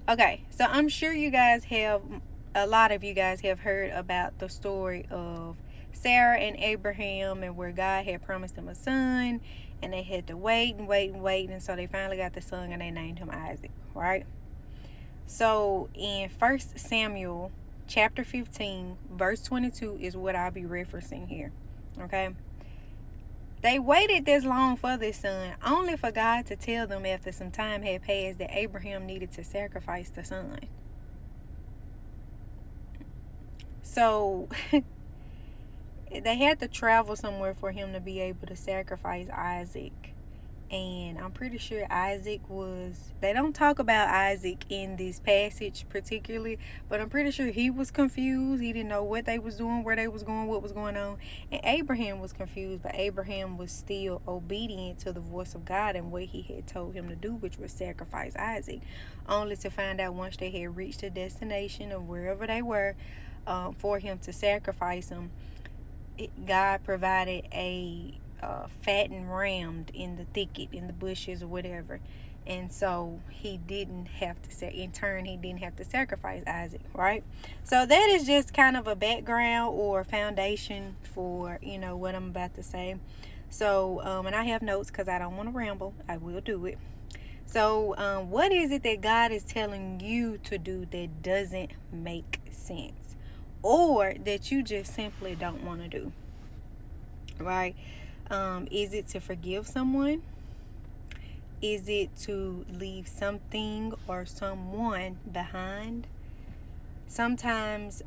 Okay, so I'm sure you guys have, a lot of you guys have heard about the story of Sarah and Abraham, and where God had promised them a son, and they had to wait and wait and wait, and so they finally got the son and they named him Isaac, right? So in First Samuel chapter 15, verse 22 is what I'll be referencing here. Okay? They waited this long for this son, only for God to tell them after some time had passed that Abraham needed to sacrifice the son. So they had to travel somewhere for him to be able to sacrifice Isaac. And I'm pretty sure Isaac was, they don't talk about Isaac in this passage particularly, but I'm pretty sure he was confused. He didn't know what they was doing, where they was going, what was going on. And Abraham was confused, but Abraham was still obedient to the voice of God and what he had told him to do, which was sacrifice Isaac. Only to find out once they had reached the destination of wherever they were, for him to sacrifice him, God provided a fattened ram in the thicket, in the bushes or whatever. And so he didn't have to say, in turn, he didn't have to sacrifice Isaac, right? So that is just kind of a background or foundation for, what I'm about to say. So, and I have notes because I don't want to ramble. I will do it. So, what is it that God is telling you to do that doesn't make sense, or that you just simply don't want to do? Right? Is it to forgive someone? Is it to leave something or someone behind? Sometimes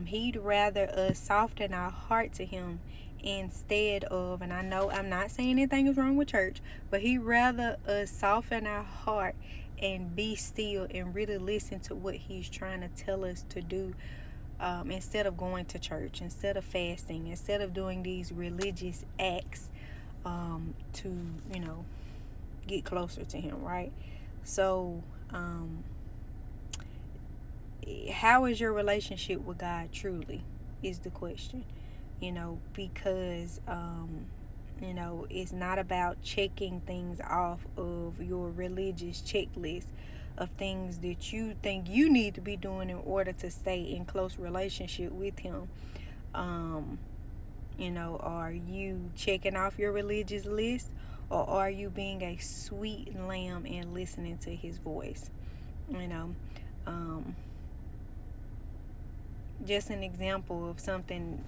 he'd rather us soften our heart to him instead of, and I know I'm not saying anything is wrong with church, but he'd rather us soften our heart and be still and really listen to what he's trying to tell us to do, instead of going to church, instead of fasting, instead of doing these religious acts, to, get closer to him, right? So, how is your relationship with God truly, is the question. Because it's not about checking things off of your religious checklist of things that you think you need to be doing in order to stay in close relationship with him. Are you checking off your religious list, or are you being a sweet lamb and listening to his voice? You know, um, just an example of something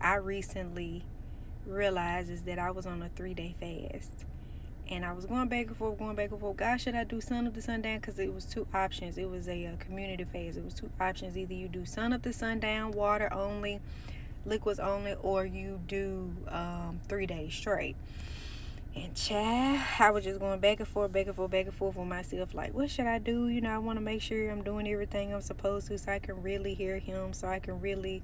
I recently realized is that I was on a 3-day fast. And I was going back and forth, going back and forth. God, should I do sun up to sundown? Because it was two options. It was a community fast. It was two options. Either you do sun up to sundown, water only, liquids only, or you do 3 days straight. And child, I was just going back and forth, back and forth, back and forth with myself. Like, what should I do? I want to make sure I'm doing everything I'm supposed to, so I can really hear him, so I can really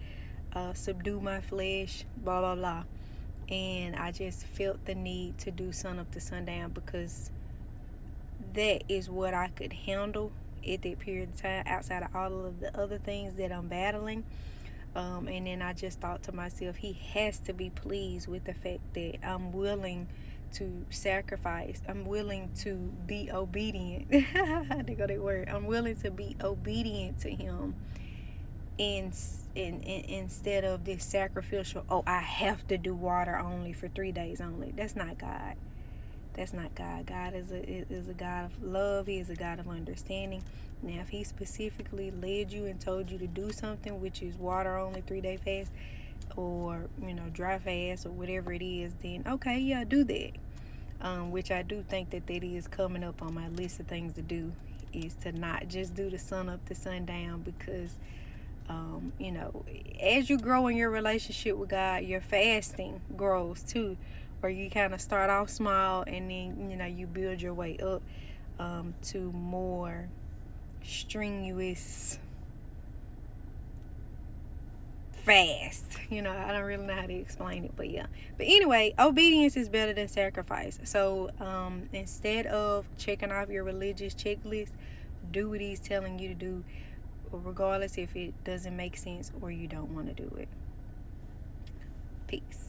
subdue my flesh, blah, blah, blah. And I just felt the need to do sun up to sundown, because that is what I could handle at that period of time, outside of all of the other things that I'm battling. And then I just thought to myself, he has to be pleased with the fact that I'm willing to sacrifice. I'm willing to be obedient. They go that word. I'm willing to be obedient to him, instead of this sacrificial, oh, I have to do water only for 3 days only. That's not God. That's not God. God is a God of love. He is a God of understanding. Now, if he specifically led you and told you to do something, which is water only 3-day fast, or dry fast, or whatever it is, then okay, yeah, do that. Which I do think that is coming up on my list of things to do, is to not just do the sun up to sundown, because as you grow in your relationship with God, your fasting grows too, where you kind of start off small, and then you build your way up to more strenuous fast. I don't really know how to explain it, but yeah. But anyway, obedience is better than sacrifice. So instead of checking off your religious checklist, do what he's telling you to do, regardless if it doesn't make sense or you don't want to do it. Peace.